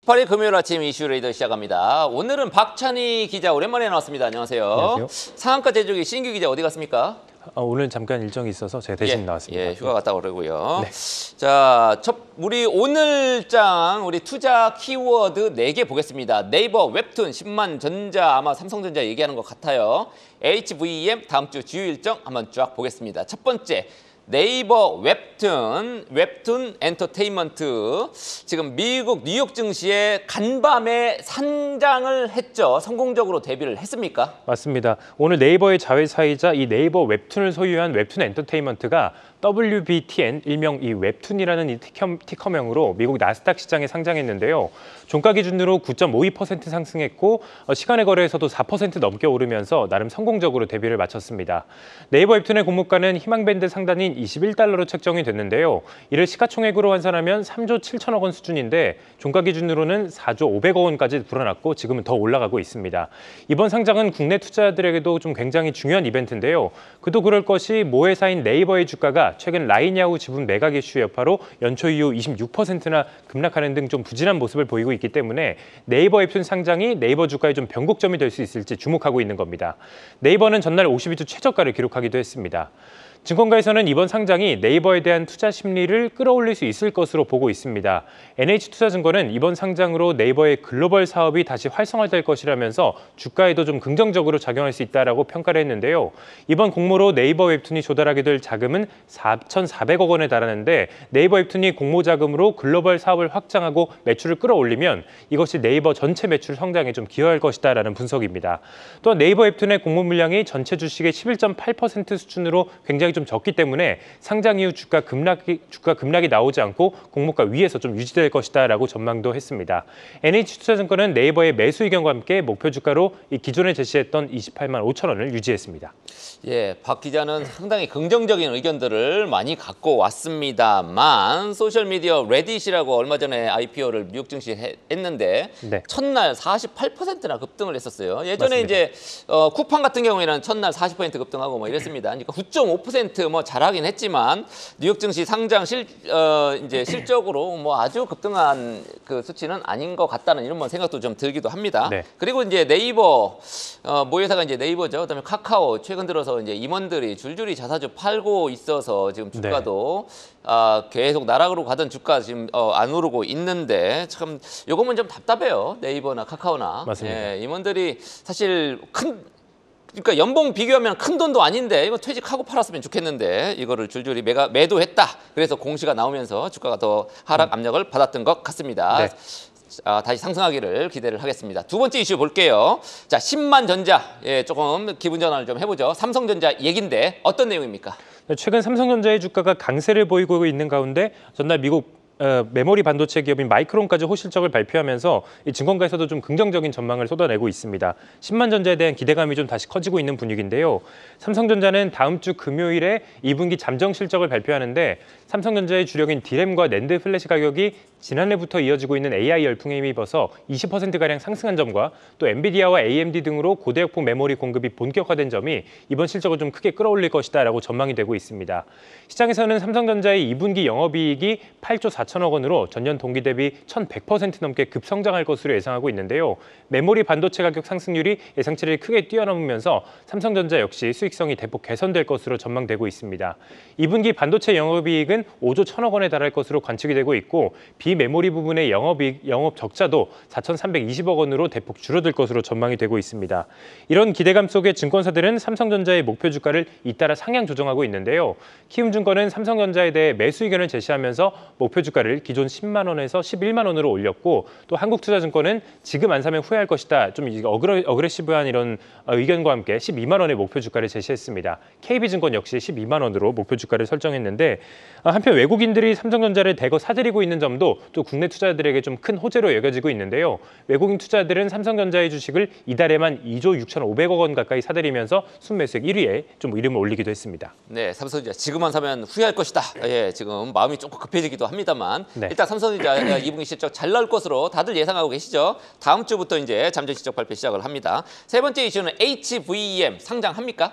18일 금요일 아침 이슈 레이더 시작합니다. 오늘은 박찬희 기자 오랜만에 나왔습니다. 안녕하세요. 안녕하세요. 상한가 제조기 신규 기자 어디 갔습니까? 오늘 잠깐 일정이 있어서 제가 대신 나왔습니다. 예, 휴가 갔다 오려고요. 네. 자, 우리 오늘장 우리 투자 키워드 4개 보겠습니다. 네이버 웹툰 10만 전자 아마 삼성전자 얘기하는 것 같아요. HVM 다음 주 주요 일정 한번 쫙 보겠습니다. 첫 번째. 네이버 웹툰 엔터테인먼트 지금 미국 뉴욕 증시에 간밤에 상장을 했죠. 성공적으로 데뷔를 했습니까? 맞습니다. 오늘 네이버의 자회사이자 이 네이버 웹툰을 소유한 웹툰 엔터테인먼트가 WBTN, 일명 이 웹툰이라는 이 티커명으로 미국 나스닥 시장에 상장했는데요. 종가 기준으로 9.52% 상승했고 시간의 거래에서도 4% 넘게 오르면서 나름 성공적으로 데뷔를 마쳤습니다. 네이버 웹툰의 공모가는 희망밴드 상단인 21달러로 책정이 됐는데요. 이를 시가총액으로 환산하면 3조 7천억 원 수준인데 종가 기준으로는 4조 500억 원까지 불어났고 지금은 더 올라가고 있습니다. 이번 상장은 국내 투자자들에게도 좀 굉장히 중요한 이벤트인데요. 그도 그럴 것이 모 회사인 네이버의 주가가 최근 라인야후 지분 매각 이슈 여파로 연초 이후 26%나 급락하는 등 좀 부진한 모습을 보이고 있기 때문에 네이버 웹툰 상장이 네이버 주가에 좀 변곡점이 될 수 있을지 주목하고 있는 겁니다. 네이버는 전날 52주 최저가를 기록하기도 했습니다. 증권가에서는 이번 상장이 네이버에 대한 투자 심리를 끌어올릴 수 있을 것으로 보고 있습니다. NH투자증권은 이번 상장으로 네이버의 글로벌 사업이 다시 활성화될 것이라면서 주가에도 좀 긍정적으로 작용할 수 있다라고 평가를 했는데요. 이번 공모로 네이버 웹툰이 조달하게 될 자금은 4,400억 원에 달하는데 네이버 웹툰이 공모 자금으로 글로벌 사업을 확장하고 매출을 끌어올리면 이것이 네이버 전체 매출 성장에 좀 기여할 것이다라는 분석입니다. 또한 네이버 웹툰의 공모 물량이 전체 주식의 11.8% 수준으로 굉장히 좀 적기 때문에 상장 이후 주가 급락이 나오지 않고 공모가 위에서 좀 유지될 것이다라고 전망도 했습니다. NH투자증권은 네이버의 매수 의견과 함께 목표 주가로 이 기존에 제시했던 28만 5천 원을 유지했습니다. 예, 박 기자는 상당히 긍정적인 의견들을 많이 갖고 왔습니다만 소셜미디어 레딧이라고 얼마 전에 IPO를 뉴욕 증시에 했는데 네. 첫날 48%나 급등을 했었어요. 예전에 맞습니다. 이제 쿠팡 같은 경우에는 첫날 40% 급등하고 뭐 이랬습니다. 그러니까 9.5% 뭐 잘하긴 했지만 뉴욕 증시 상장 이제 실적으로 뭐 아주 급등한 그 수치는 아닌 것 같다는 이런 생각도 좀 들기도 합니다. 네. 그리고 이제 네이버 모 회사가 이제 네이버죠. 그다음에 카카오 최근 들어서 이제 임원들이 줄줄이 자사주 팔고 있어서 지금 주가도 계속 나락으로 가던 주가 지금 안 오르고 있는데 참 요거는 좀 답답해요. 네이버나 카카오나. 맞습니다. 예, 임원들이 사실 그러니까 연봉 비교하면 큰 돈도 아닌데 이거 퇴직하고 팔았으면 좋겠는데 이거를 줄줄이 매도했다. 그래서 공시가 나오면서 주가가 더 하락 압력을 받았던 것 같습니다. 네. 다시 상승하기를 기대를 하겠습니다. 두 번째 이슈 볼게요. 자, 10만 전자. 예, 조금 기분 전환을 좀 해보죠. 삼성전자 얘긴데 어떤 내용입니까? 최근 삼성전자의 주가가 강세를 보이고 있는 가운데 전날 미국 메모리 반도체 기업인 마이크론까지 호실적을 발표하면서 이 증권가에서도 좀 긍정적인 전망을 쏟아내고 있습니다. 10만 전자에 대한 기대감이 좀 다시 커지고 있는 분위기인데요. 삼성전자는 다음 주 금요일에 2분기 잠정 실적을 발표하는데 삼성전자의 주력인 디램과 낸드 플래시 가격이 지난해부터 이어지고 있는 AI 열풍에 힘입어서 20%가량 상승한 점과 또 엔비디아와 AMD 등으로 고대역폭 메모리 공급이 본격화된 점이 이번 실적을 좀 크게 끌어올릴 것이다라고 전망이 되고 있습니다. 시장에서는 삼성전자의 2분기 영업이익이 8조 4천억 원으로 전년 동기 대비 1,100% 넘게 급성장할 것으로 예상하고 있는데요. 메모리 반도체 가격 상승률이 예상치를 크게 뛰어넘으면서 삼성전자 역시 수익성이 대폭 개선될 것으로 전망되고 있습니다. 2분기 반도체 영업이익은 5조 1천억 원에 달할 것으로 관측이 되고 있고 비메모리 부분의 영업 적자도 4,320억 원으로 대폭 줄어들 것으로 전망이 되고 있습니다. 이런 기대감 속에 증권사들은 삼성전자의 목표 주가를 잇따라 상향 조정하고 있는데요. 키움증권은 삼성전자에 대해 매수 의견을 제시하면서 목표 주가를 기존 10만 원에서 11만 원으로 올렸고 또 한국투자증권은 지금 안 사면 후회할 것이다. 좀 어그레시브한 이런 의견과 함께 12만 원의 목표 주가를 제시했습니다. KB증권 역시 12만 원으로 목표 주가를 설정했는데 한편 외국인들이 삼성전자를 대거 사들이고 있는 점도 또 국내 투자자들에게 좀 큰 호재로 여겨지고 있는데요. 외국인 투자자들은 삼성전자의 주식을 이달에만 2조 6,500억 원 가까이 사들이면서 순매수액 1위에 좀 이름을 올리기도 했습니다. 네, 삼성전자 지금만 사면 후회할 것이다. 예, 지금 마음이 조금 급해지기도 합니다만 네. 일단 삼성전자 2분기 실적 잘 나올 것으로 다들 예상하고 계시죠. 다음 주부터 이제 잠정 실적 발표 시작을 합니다. 세 번째 이슈는 HVM 상장합니까?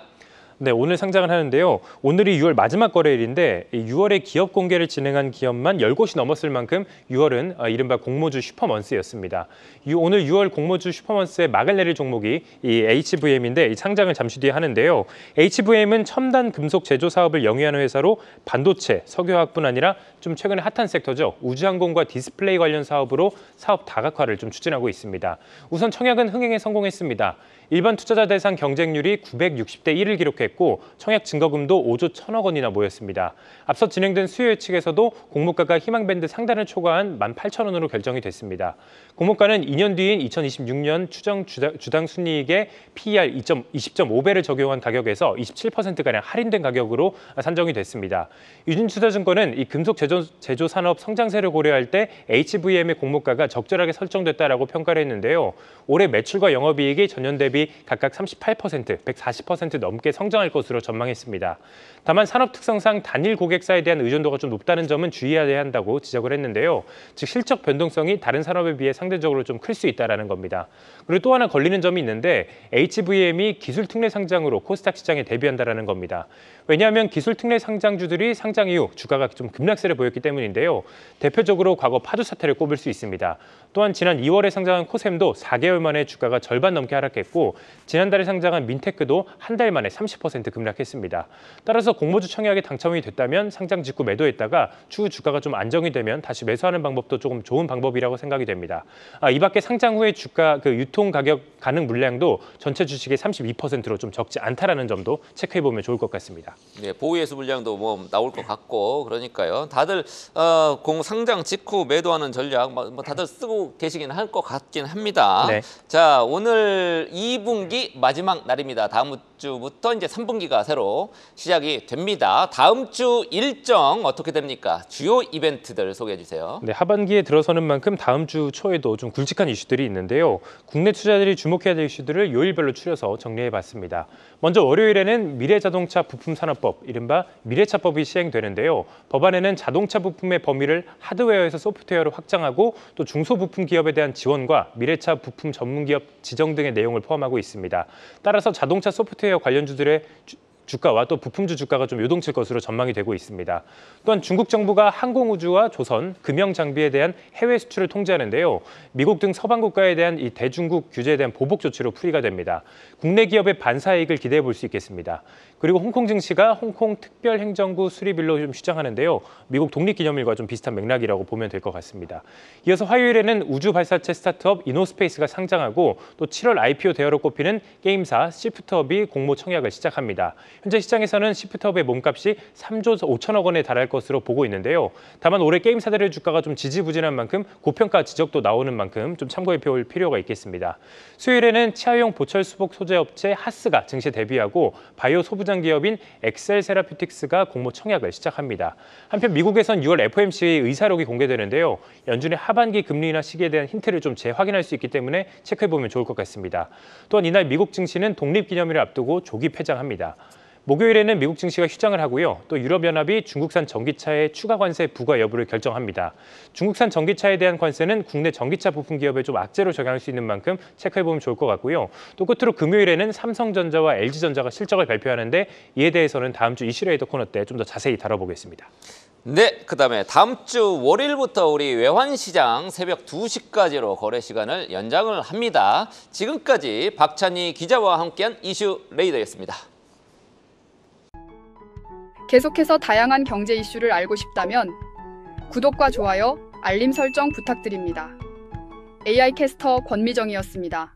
네, 오늘 상장을 하는데요. 오늘이 6월 마지막 거래일인데 6월에 기업 공개를 진행한 기업만 10곳이 넘었을 만큼 6월은 이른바 공모주 슈퍼먼스였습니다. 오늘 6월 공모주 슈퍼먼스의 막을 내릴 종목이 이 HVM인데 이 상장을 잠시 뒤에 하는데요. HVM은 첨단 금속 제조 사업을 영위하는 회사로 반도체, 석유화학뿐 아니라 좀 최근에 핫한 섹터죠. 우주항공과 디스플레이 관련 사업으로 사업 다각화를 좀 추진하고 있습니다. 우선 청약은 흥행에 성공했습니다. 일반 투자자 대상 경쟁률이 960대 1을 기록했고 청약 증거금도 5조 1천억 원이나 모였습니다. 앞서 진행된 수요 예측에서도 공모가가 희망밴드 상단을 초과한 18,000원으로 결정이 됐습니다. 공모가는 2년 뒤인 2026년 추정 주당 순이익의 PER 20.5배를 적용한 가격에서 27%가량 할인된 가격으로 산정이 됐습니다. 유진투자증권은 이 금속 제조 산업 성장세를 고려할 때 HVM의 공모가가 적절하게 설정됐다라고 평가를 했는데요. 올해 매출과 영업이익이 전년 대비 각각 38%, 140% 넘게 성장할 것으로 전망했습니다. 다만 산업 특성상 단일 고객사에 대한 의존도가 좀 높다는 점은 주의해야 한다고 지적을 했는데요. 즉 실적 변동성이 다른 산업에 비해 상대적으로 좀 클 수 있다는 겁니다. 그리고 또 하나 걸리는 점이 있는데 HVM이 기술 특례 상장으로 코스닥 시장에 데뷔한다는 겁니다. 왜냐하면 기술 특례 상장주들이 상장 이후 주가가 좀 급락세를 보였기 때문인데요. 대표적으로 과거 파주 사태를 꼽을 수 있습니다. 또한 지난 2월에 상장한 코셈도 4개월 만에 주가가 절반 넘게 하락했고 지난달에 상장한 민테크도 한 달 만에 30% 급락했습니다. 따라서 공모주 청약에 당첨이 됐다면 상장 직후 매도했다가 추후 주가가 좀 안정이 되면 다시 매수하는 방법도 조금 좋은 방법이라고 생각이 됩니다. 이 밖에 상장 후에 주가 유통 가격 가능 물량도 전체 주식의 32%로 좀 적지 않다라는 점도 체크해 보면 좋을 것 같습니다. 네, 보유예수 물량도 뭐 나올 것 같고 그러니까요. 다들 공 상장 직후 매도하는 전략 뭐 다들 쓰고 계시긴 할 것 같긴 합니다. 네. 자, 오늘 2분기 마지막 날입니다. 다음 주부터 이제 3분기가 새로 시작이 됩니다. 다음 주 일정 어떻게 됩니까? 주요 이벤트들 소개해 주세요. 네, 하반기에 들어서는 만큼 다음 주 초에도 좀 굵직한 이슈들이 있는데요. 국내 투자자들이 주목해야 될 이슈들을 요일별로 추려서 정리해봤습니다. 먼저 월요일에는 미래자동차 부품산업법, 이른바 미래차법이 시행되는데요. 법안에는 자동차 부품의 범위를 하드웨어에서 소프트웨어로 확장하고 또 중소부품 기업에 대한 지원과 미래차 부품 전문기업 지정 등의 내용을 포함하고 있습니다. 따라서 자동차 소프트웨어 관련주들의 주가와 또 부품주 주가가 좀 요동칠 것으로 전망이 되고 있습니다. 또한 중국 정부가 항공우주와 조선, 금형장비에 대한 해외 수출을 통제하는데요. 미국 등 서방 국가에 대한 이 대중국 규제에 대한 보복 조치로 풀이가 됩니다. 국내 기업의 반사이익을 기대해 볼 수 있겠습니다. 그리고 홍콩 증시가 홍콩 특별행정구 수립일로 좀 휴장하는데요. 미국 독립기념일과 좀 비슷한 맥락이라고 보면 될 것 같습니다. 이어서 화요일에는 우주 발사체 스타트업 이노스페이스가 상장하고 또 7월 IPO 대여로 꼽히는 게임사 시프트업이 공모 청약을 시작합니다. 현재 시장에서는 시프트업의 몸값이 3조 5천억 원에 달할 것으로 보고 있는데요. 다만 올해 게임사들의 주가가 좀 지지부진한 만큼 고평가 지적도 나오는 만큼 좀 참고해 볼 필요가 있겠습니다. 수요일에는 치아용 보철 수복 소재 업체 하스가 증시에 데뷔하고 바이오 소부장 기업인 엑셀 세라퓨틱스가 공모 청약을 시작합니다. 한편 미국에선 6월 FOMC의 의사록이 공개되는데요. 연준의 하반기 금리 인하 시기에 대한 힌트를 좀 재확인할 수 있기 때문에 체크해 보면 좋을 것 같습니다. 또한 이날 미국 증시는 독립기념일을 앞두고 조기 폐장합니다. 목요일에는 미국 증시가 휴장을 하고요. 또 유럽연합이 중국산 전기차의 추가 관세 부과 여부를 결정합니다. 중국산 전기차에 대한 관세는 국내 전기차 부품 기업에 좀 악재로 적용할 수 있는 만큼 체크해보면 좋을 것 같고요. 또 끝으로 금요일에는 삼성전자와 LG전자가 실적을 발표하는데 이에 대해서는 다음 주 이슈레이더 코너 때 좀 더 자세히 다뤄보겠습니다. 네, 그다음에 다음 주 월요일부터 우리 외환시장 새벽 2시까지로 거래 시간을 연장을 합니다. 지금까지 박찬희 기자와 함께한 이슈 레이더였습니다. 계속해서 다양한 경제 이슈를 알고 싶다면 구독과 좋아요, 알림 설정 부탁드립니다. AI 캐스터 권미정이었습니다.